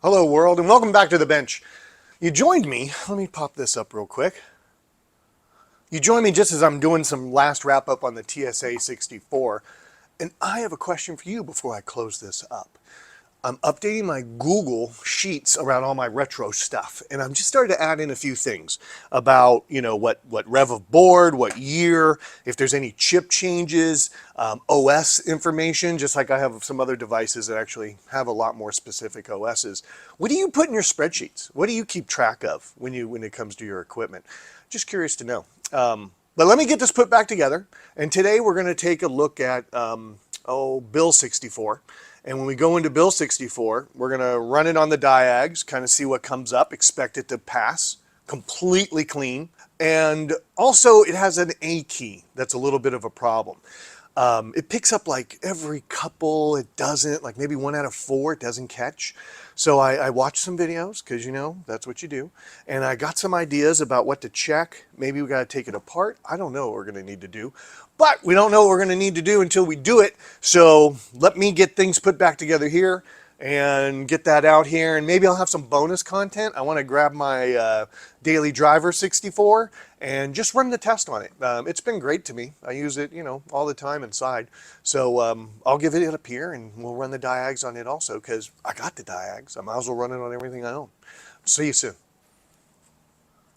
Hello world and welcome back to the bench. You joined me, let me pop this up real quick. You joined me just as I'm doing some last wrap up on the TSA 64, and I have a question for you before I close this up. I'm updating my Google Sheets around all my retro stuff, and I'm just starting to add in a few things about, what rev of board, what year, if there's any chip changes, OS information, just like I have some other devices that actually have a lot more specific OSs. What do you put in your spreadsheets? What do you keep track of when it comes to your equipment? Just curious to know. But let me get this put back together, and today we're going to take a look at Bill 64. And when we go into Bill 64, we're going to run it on the diags, kind of see what comes up, expect it to pass, completely clean. And also it has an A key that's a little bit of a problem. It picks up like every couple, it doesn't, like maybe 1 out of 4 it doesn't catch. So I watched some videos, because that's what you do. And I got some ideas about what to check. Maybe we got to take it apart. I don't know what we're going to need to do. But we don't know what we're going to need to do until we do it. So let me get things put back together here and get that out here, and maybe I'll have some bonus content. I want to grab my Daily Driver 64 and just run the test on it. It's been great to me. I use it, all the time inside. So I'll give it up here, and we'll run the diags on it also, because I got the diags. I might as well run it on everything I own. See you soon.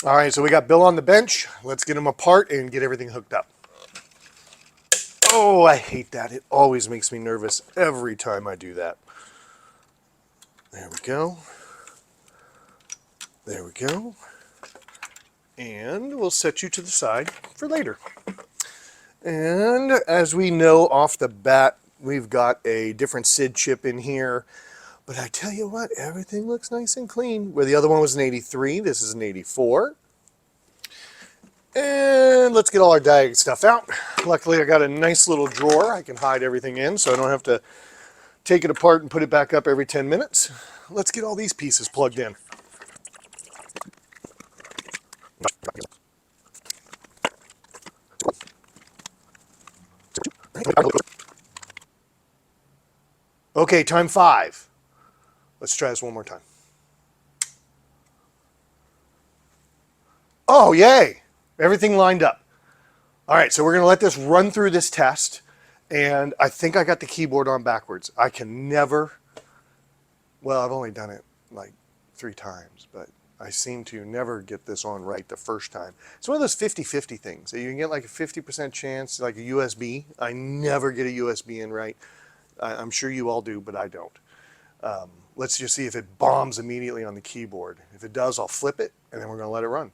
All right, so we got Bill on the bench. Let's get him apart and get everything hooked up. Oh, I hate that. It always makes me nervous every time I do that. There we go. There we go. And we'll set you to the side for later. And as we know off the bat, we've got a different SID chip in here. But I tell you what, everything looks nice and clean. Where the other one was an 83, this is an 84. And let's get all our diag stuff out. Luckily, I got a nice little drawer I can hide everything in, so I don't have to take it apart and put it back up every 10 minutes. Let's get all these pieces plugged in. Okay, time 5. Let's try this one more time. Oh, yay! Everything lined up. All right, so we're going to let this run through this test. And I think I got the keyboard on backwards. I can never, well, I've only done it like 3 times, but I seem to never get this on right the first time. It's one of those 50-50 things. You can get like a 50% chance, like a USB. I never get a USB in right. I'm sure you all do, but I don't. Let's just see if it bombs immediately on the keyboard. If it does, I'll flip it, and then we're going to let it run.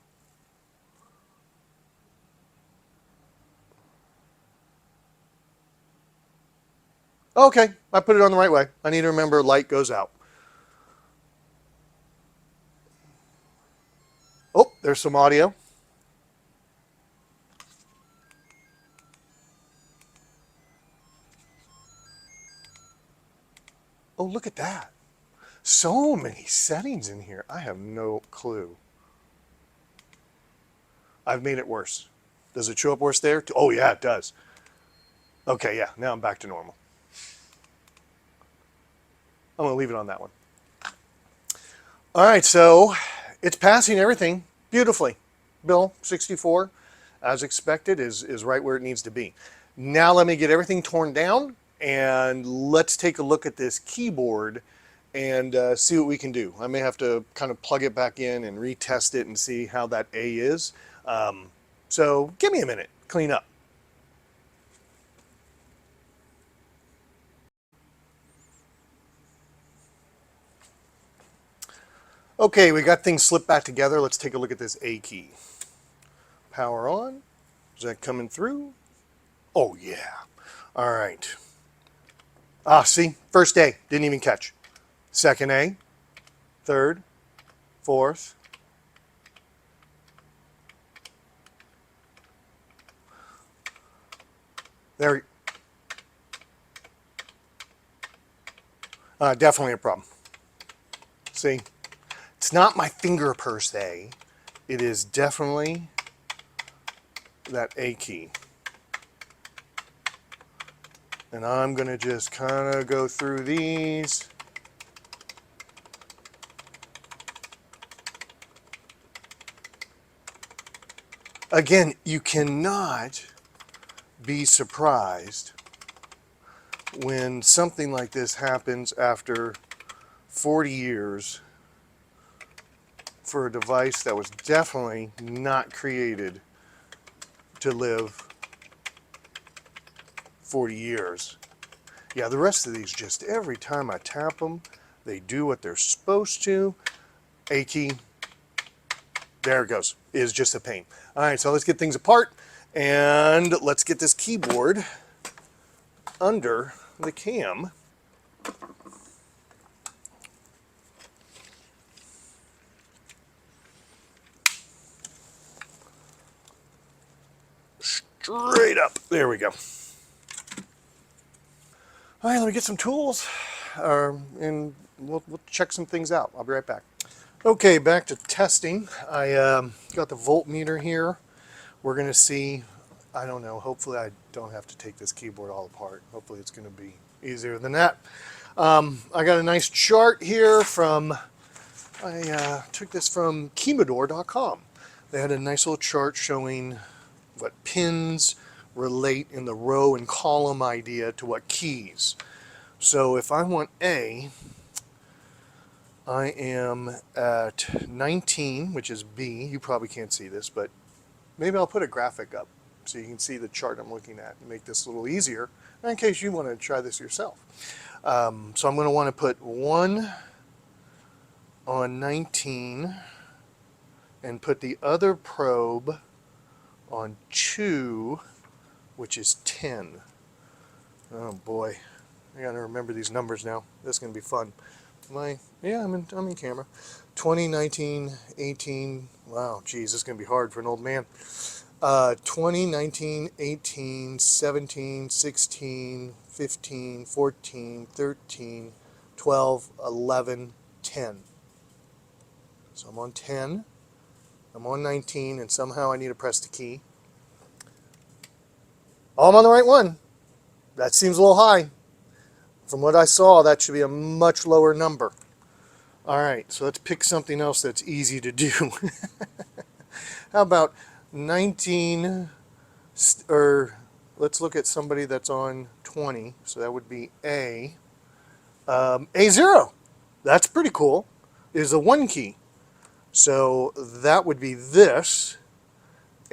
Okay, I put it on the right way. I need to remember light goes out. Oh, there's some audio. Oh, look at that. So many settings in here. I have no clue. I've made it worse. Does it show up worse there? Oh, yeah, it does. Okay, yeah, now I'm back to normal. I'm going to leave it on that one. All right, so it's passing everything beautifully. Bill 64, as expected, is right where it needs to be. Now let me get everything torn down, and let's take a look at this keyboard and see what we can do. I may have to kind of plug it back in and retest it and see how that A is. So give me a minute, clean up. Okay, we got things slipped back together. Let's take a look at this A key. Power on. Is that coming through? Oh, yeah. All right. Ah, see? First A, didn't even catch. Second A, third, fourth. There. Definitely a problem. See? It's not my finger per se. It is definitely that A key. And I'm going to just kind of go through these. Again, you cannot be surprised when something like this happens after 40 years for a device that was definitely not created to live 40 years. Yeah, the rest of these, just every time I tap them, they do what they're supposed to. A key, there it goes, is just a pain. All right, so let's get things apart and let's get this keyboard under the cam. Straight up. There we go. All right, let me get some tools and we'll check some things out. I'll be right back. Okay, back to testing. I got the voltmeter here. We're going to see, I don't know, hopefully I don't have to take this keyboard all apart. Hopefully it's going to be easier than that. I got a nice chart here from, I took this from Keymodore.com. They had a nice little chart showing what pins relate in the row and column idea to what keys. So if I want A, I am at 19, which is B. You probably can't see this, but maybe I'll put a graphic up so you can see the chart I'm looking at and make this a little easier in case you want to try this yourself. So I'm going to want to put 1 on 19 and put the other probe on 2, which is 10. Oh boy, I gotta remember these numbers now. This is gonna be fun. Yeah, I'm in camera. 20, 19, 18. Wow, geez, this is gonna be hard for an old man. 20, 19, 18, 17, 16, 15, 14, 13, 12, 11, 10. So I'm on 10. I'm on 19, and somehow I need to press the key. Oh, I'm on the right one. That seems a little high. From what I saw, that should be a much lower number. All right, so let's pick something else that's easy to do. How about 19, or let's look at somebody that's on 20. So that would be A. A0. That's pretty cool. Is a 1 key. So that would be this,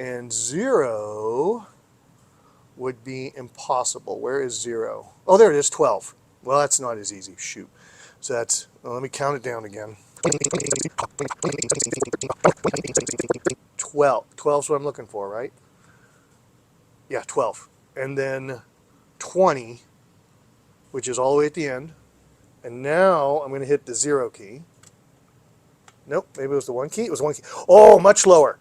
and 0 would be impossible. Where is 0? Oh, there it is, 12. Well, that's not as easy. Shoot. So that's, well, let me count it down again. 12. 12 is what I'm looking for, right? Yeah, 12. And then 20, which is all the way at the end. And now I'm going to hit the 0 key. Nope, maybe it was the 1 key. It was 1 key. Oh, much lower.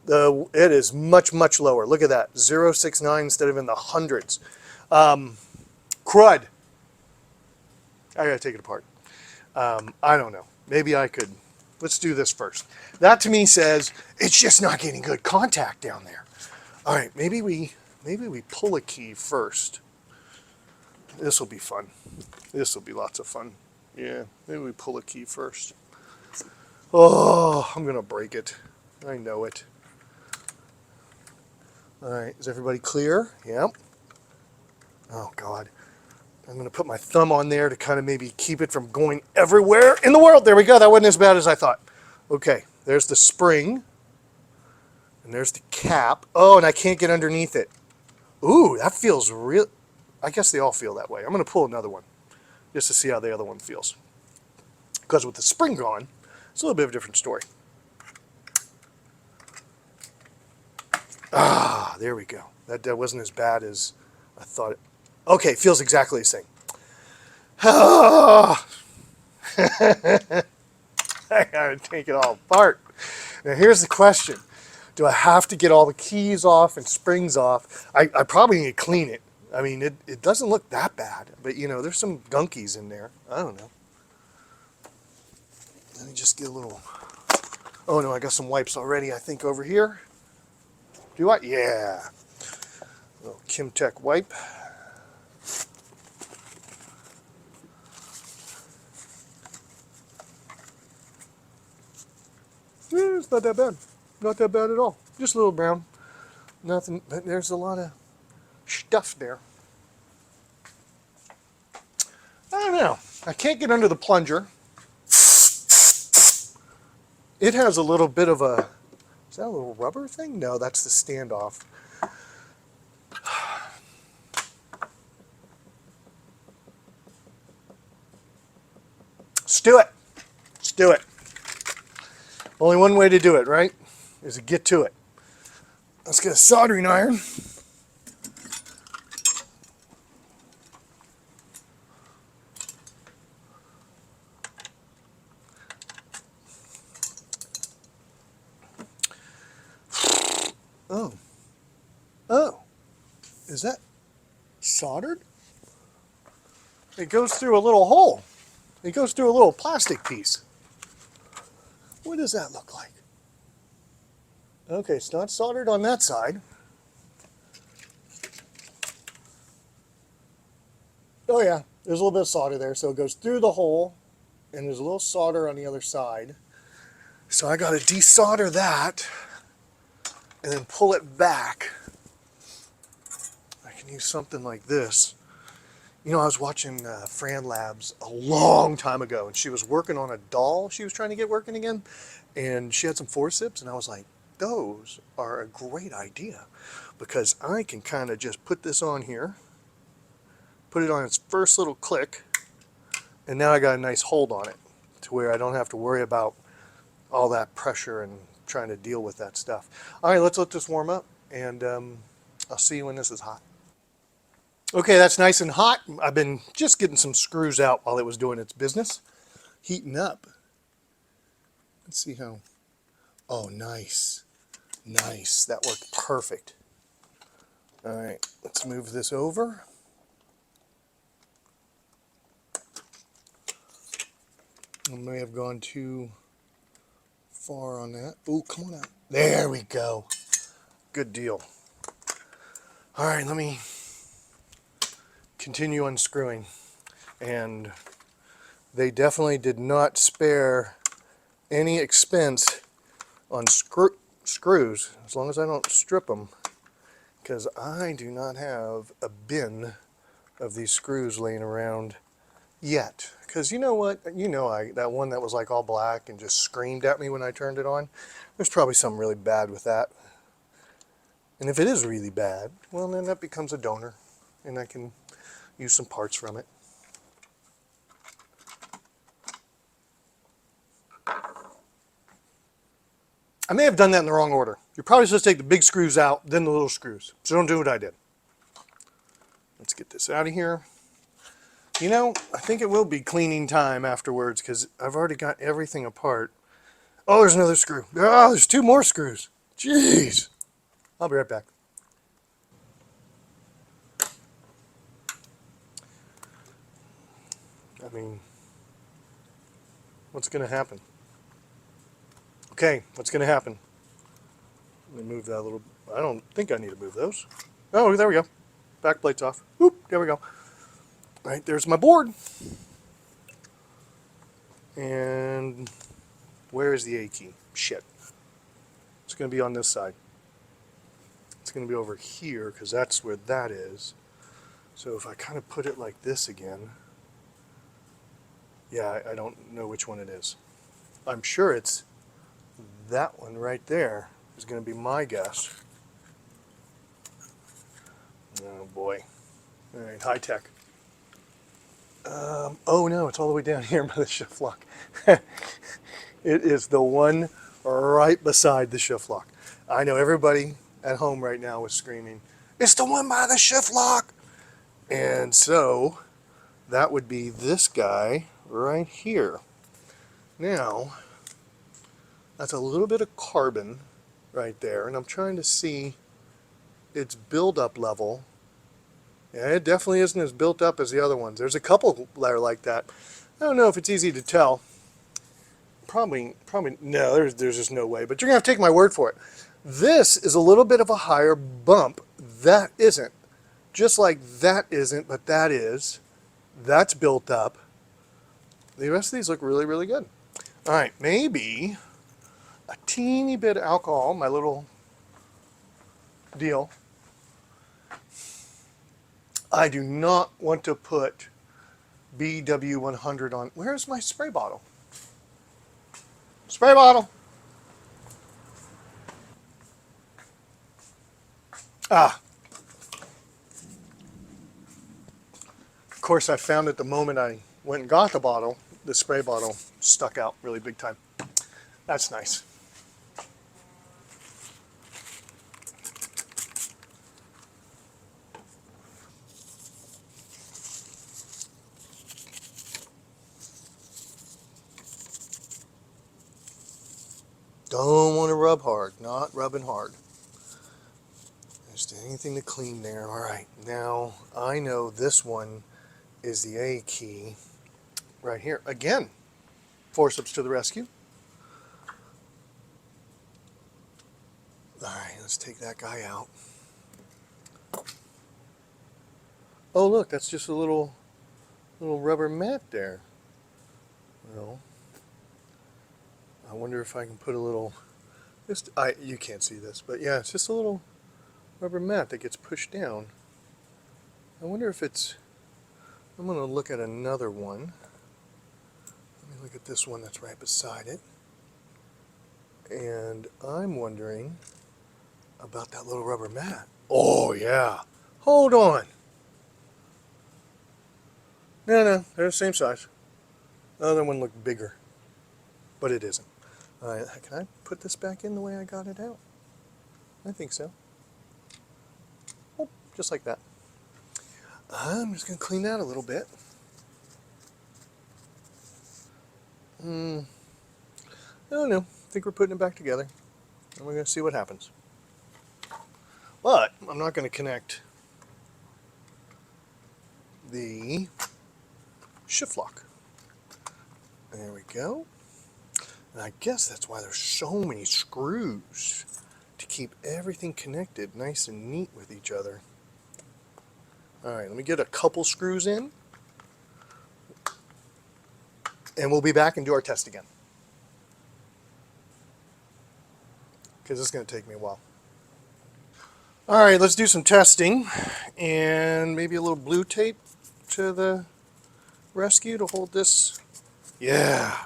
It is much, much lower. Look at that. 069 instead of in the hundreds. Crud. I got to take it apart. I don't know. Maybe I could. Let's do this first. That to me says it's just not getting good contact down there. All right, maybe we pull a key first. This will be fun. This will be lots of fun. Yeah, maybe we pull a key first. Oh, I'm going to break it. I know it. All right, is everybody clear? Yep. Oh, God. I'm going to put my thumb on there to kind of maybe keep it from going everywhere in the world. There we go. That wasn't as bad as I thought. Okay, there's the spring. And there's the cap. Oh, and I can't get underneath it. Ooh, that feels real. I guess they all feel that way. I'm going to pull another one just to see how the other one feels. Because with the spring gone, it's a little bit of a different story. Ah, there we go. That wasn't as bad as I thought. Okay, feels exactly the same. Ah. I gotta take it all apart. Now here's the question. Do I have to get all the keys off and springs off? I probably need to clean it. I mean, it doesn't look that bad, but you know, there's some gunkies in there. I don't know. Let me just get a little... Oh no, I got some wipes already, I think, over here. Do I? Yeah. A little Kimtech wipe. It's not that bad. Not that bad at all. Just a little brown. Nothing, but there's a lot of stuff there. I don't know. I can't get under the plunger. It has a little bit of a, is that a little rubber thing? No, that's the standoff. Let's do it. Let's do it. Only one way to do it, right? Is to get to it. Let's get a soldering iron. Oh. Oh. Is that soldered? It goes through a little hole. It goes through a little plastic piece. What does that look like? Okay, it's not soldered on that side. Oh yeah, there's a little bit of solder there. So it goes through the hole, and there's a little solder on the other side. So I got to desolder that, and then pull it back. I can use something like this. You know, I was watching Fran Labs a long time ago, and she was working on a doll she was trying to get working again, and she had some forceps, and I was like, those are a great idea, because I can kind of just put this on here, put it on its first little click, and now I got a nice hold on it, to where I don't have to worry about all that pressure and trying to deal with that stuff. All right, let's let this warm up, and I'll see you when this is hot. Okay, that's nice and hot. I've been just getting some screws out while it was doing its business. Heating up. Let's see how... Oh, nice. Nice. That worked perfect. All right, let's move this over. I may have gone too far on that. Oh, come on out. There we go. Good deal. All right, let me continue unscrewing, and they definitely did not spare any expense on screws, as long as I don't strip them, because I do not have a bin of these screws laying around yet. Because you know what, that one that was like all black and just screamed at me when I turned it on, there's probably something really bad with that. And if it is really bad, well, then that becomes a donor, and I can use some parts from it. I may have done that in the wrong order. You're probably supposed to take the big screws out, then the little screws. So don't do what I did. Let's get this out of here. You know, I think it will be cleaning time afterwards, because I've already got everything apart. Oh, there's another screw. Oh, there's two more screws. Jeez. I'll be right back. I mean, what's going to happen? Okay, what's going to happen? Let me move that a little. I don't think I need to move those. Oh, there we go. Back plate's off. Whoop, there we go. All right, there's my board. And where is the A key? Shit. It's going to be on this side. It's going to be over here, because that's where that is. So if I kind of put it like this again, yeah, I don't know which one it is. I'm sure it's that one right there is going to be my guess. Oh boy. All right, high tech. Oh no, it's all the way down here by the shift lock. It is the one right beside the shift lock. I know everybody at home right now is screaming, it's the one by the shift lock! And so that would be this guy right here. Now, that's a little bit of carbon right there, and I'm trying to see its buildup level. Yeah, it definitely isn't as built up as the other ones. There's a couple that are like that. I don't know if it's easy to tell. Probably no, there's just no way, but you're going to have to take my word for it. This is a little bit of a higher bump. That isn't. Just like that isn't, but that is. That's built up. The rest of these look really, really good. All right, maybe a teeny bit of alcohol, my little deal. I do not want to put BW100 on. Where's my spray bottle? Spray bottle. Ah. Of course, I found it the moment I went and got the bottle. The spray bottle stuck out really big time. That's nice. Don't want to rub hard, not rubbing hard. Just anything to clean there. All right, now I know this one is the A key right here. Again, forceps to the rescue. All right, let's take that guy out. Oh, look, that's just a little rubber mat there. Well, I wonder if I can put a little, you can't see this, but yeah, it's just a little rubber mat that gets pushed down. I wonder if it's, I'm going to look at another one. Let me look at this one that's right beside it. And I'm wondering about that little rubber mat. Oh, yeah. Hold on. No, they're the same size. The other one looked bigger, but it isn't. All right, can I put this back in the way I got it out? I think so. Oh, just like that. I'm just going to clean that a little bit. I don't know. I think we're putting it back together, and we're going to see what happens. But I'm not going to connect the shift lock. There we go. And I guess that's why there's so many screws, to keep everything connected nice and neat with each other. All right, let me get a couple screws in, and we'll be back and do our test again, because it's going to take me a while. All right, let's do some testing, and maybe a little blue tape to the rescue to hold this. Yeah.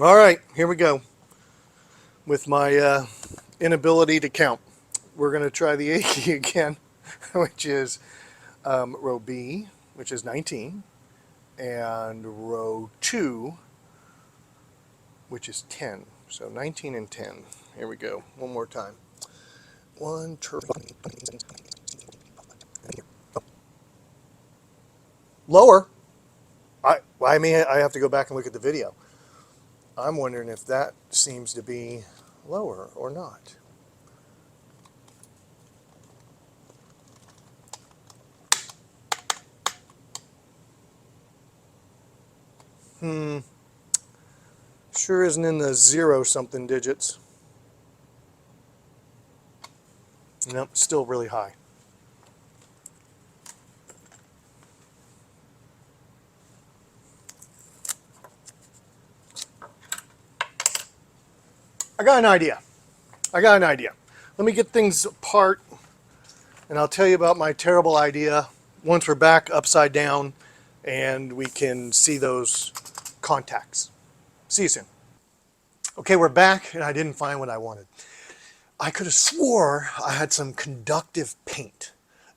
All right, here we go. With my inability to count, we're going to try the A key again, which is row B, which is 19, and row 2, which is 10. So 19 and 10. Here we go. One more time. 1, 2. Lower. I have to go back and look at the video. I'm wondering if that seems to be lower or not. Sure isn't in the 0-something digits. Nope, still really high. I got an idea. Let me get things apart, and I'll tell you about my terrible idea once we're back upside down and we can see those contacts. See you soon. Okay, we're back, and I didn't find what I wanted. I could have swore I had some conductive paint,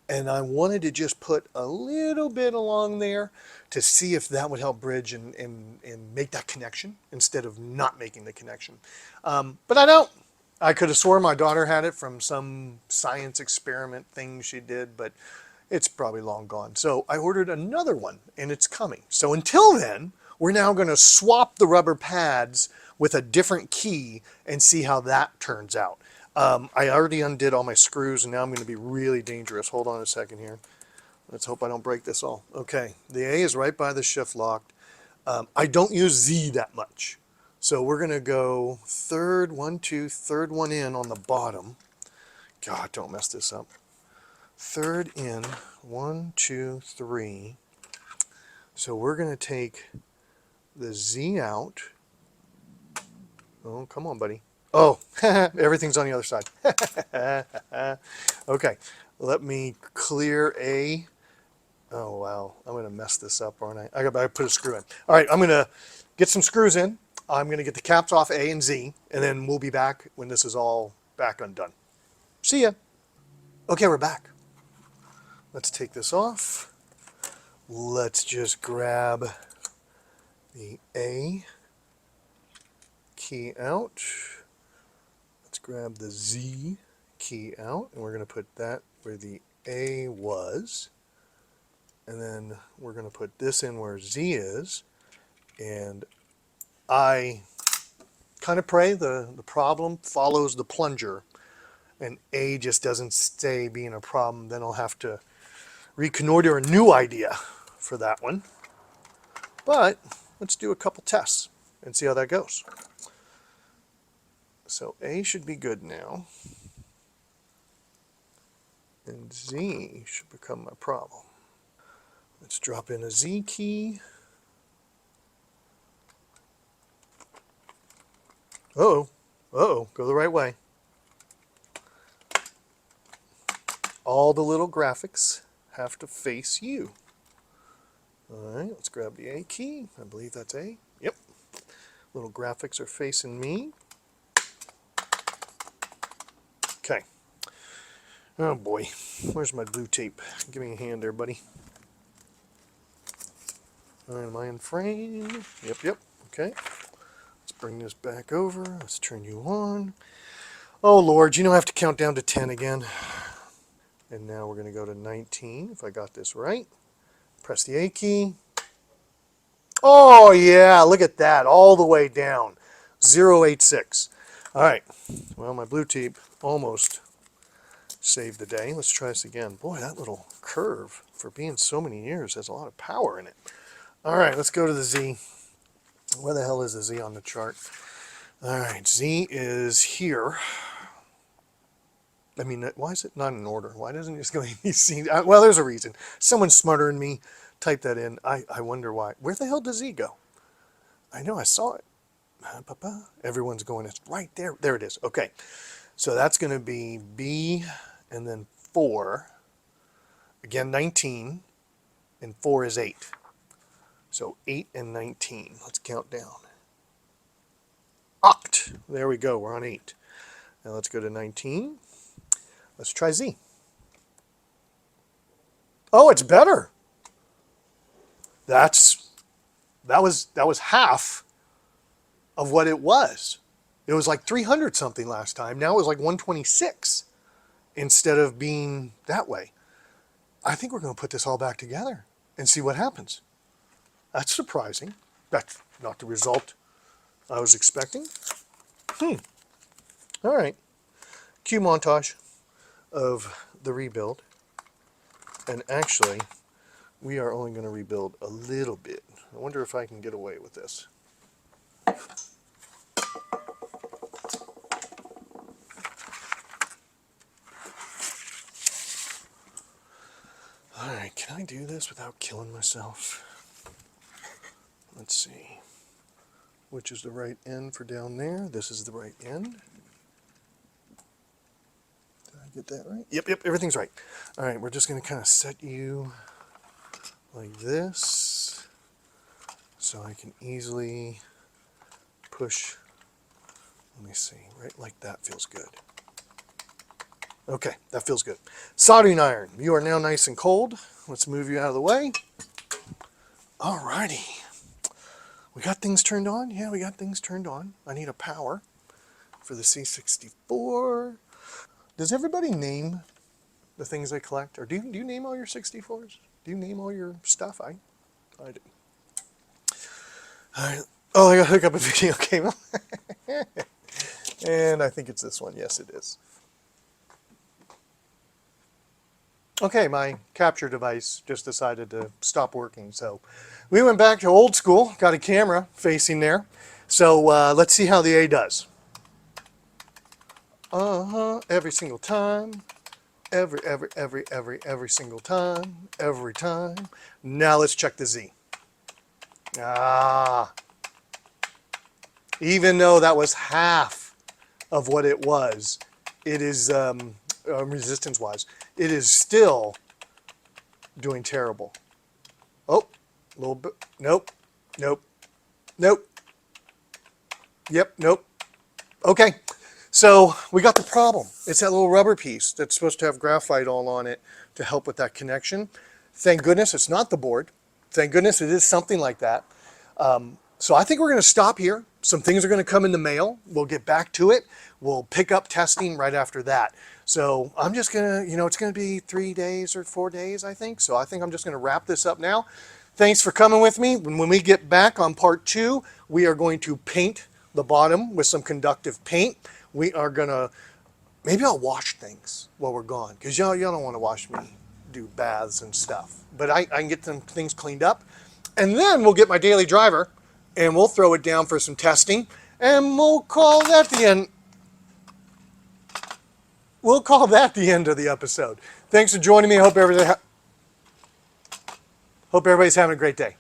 and I wanted to just put a little bit along there to see if that would help bridge and make that connection instead of not making the connection. But I don't. I could have swore my daughter had it from some science experiment thing she did, but it's probably long gone. So I ordered another one, and it's coming. So until then, we're now going to swap the rubber pads with a different key and see how that turns out. I already undid all my screws, and now I'm going to be really dangerous. Hold on a second here. Let's hope I don't break this all. Okay, the A is right by the shift lock. I don't use Z that much. So we're going to go third one in on the bottom. God, don't mess this up. Third in, 1, 2, 3. So we're going to take the Z out. Oh, come on, buddy. Oh, everything's on the other side. Okay, let me clear A. Oh, wow. I'm going to mess this up, aren't I? I got to put a screw in. All right, I'm going to get some screws in. I'm going to get the caps off A and Z, and then we'll be back when this is all back undone. See ya. Okay, we're back. Let's take this off. Let's just grab the A key out. Let's grab the Z key out, and we're going to put that where the A was. And then we're going to put this in where Z is. And I kind of pray the problem follows the plunger and A just doesn't stay being a problem. Then I'll have to reconnoiter a new idea for that one. But let's do a couple tests and see how that goes. So A should be good now. And Z should become my problem. Let's drop in a Z key. Uh-oh. Uh-oh. Go the right way. All the little graphics have to face you. All right, let's grab the A key. I believe that's A. Yep. Little graphics are facing me. Okay. Oh boy. Where's my blue tape? Give me a hand there, buddy. All right, am I in frame? Yep. Okay. Let's bring this back over. Let's turn you on. Oh Lord, you know I have to count down to 10 again. And now we're going to go to 19, if I got this right. Press the A key. Oh yeah, look at that, all the way down. 086. All right, well, my blue tape almost saved the day. Let's try this again. Boy, that little curve, for being so many years, has a lot of power in it. All right, let's go to the Z. Where the hell is the Z on the chart? All right, Z is here. I mean, why is it not in order? Why doesn't it just go ABC? Well, there's a reason. Someone smarter than me typed that in. I wonder why. Where the hell does Z go? I know, I saw it. Everyone's going, it's right there. There it is. Okay. So that's going to be B and then 4. Again, 19. And 4 is 8. So 8 and 19. Let's count down. Oct. There we go. We're on 8. Now let's go to 19. Let's try Z. Oh, it's better. That was half of what it was. It was like 300 something last time. Now it was like 126 instead of being that way. I think we're going to put this all back together and see what happens. That's surprising. That's not the result I was expecting. All right. Cue montage of the rebuild. And actually, we are only going to rebuild a little bit. I wonder if I can get away with this. All right, can I do this without killing myself? Let's see. Which is the right end for down there? This is the right end. Did I get that right? Yep, everything's right. All right, we're just going to kind of set you like this so I can easily push. Let me see, right like that feels good. Okay, that feels good. Soldering iron, you are now nice and cold. Let's move you out of the way. Alrighty. We got things turned on? Yeah, we got things turned on. I need a power for the C64. Does everybody name the things they collect? Or do you name all your 64s? Do you name all your stuff? I do. All right. Oh, I got to hook up a video game. And I think it's this one. Yes, it is. Okay, my capture device just decided to stop working. So we went back to old school, got a camera facing there. So let's see how the A does. Every single time. Every single time. Every time. Now let's check the Z. Even though that was half of what it was, it is, resistance-wise, it is still doing terrible. Oh, a little bit. Nope. Nope. Nope. Yep. Nope. Okay. So we got the problem. It's that little rubber piece that's supposed to have graphite all on it to help with that connection. Thank goodness it's not the board. Thank goodness it is something like that. So I think we're going to stop here. Some things are going to come in the mail. We'll get back to it. We'll pick up testing right after that. So I'm just going to, it's going to be 3 days or 4 days, I think. So I think I'm just going to wrap this up now. Thanks for coming with me. When we get back on part 2, we are going to paint the bottom with some conductive paint. We are going to, maybe I'll wash things while we're gone, because y'all don't want to watch me do baths and stuff. But I can get some things cleaned up. And then we'll get my daily driver and we'll throw it down for some testing, and we'll call that the end. We'll call that the end of the episode. Thanks for joining me. I hope everybody's having a great day.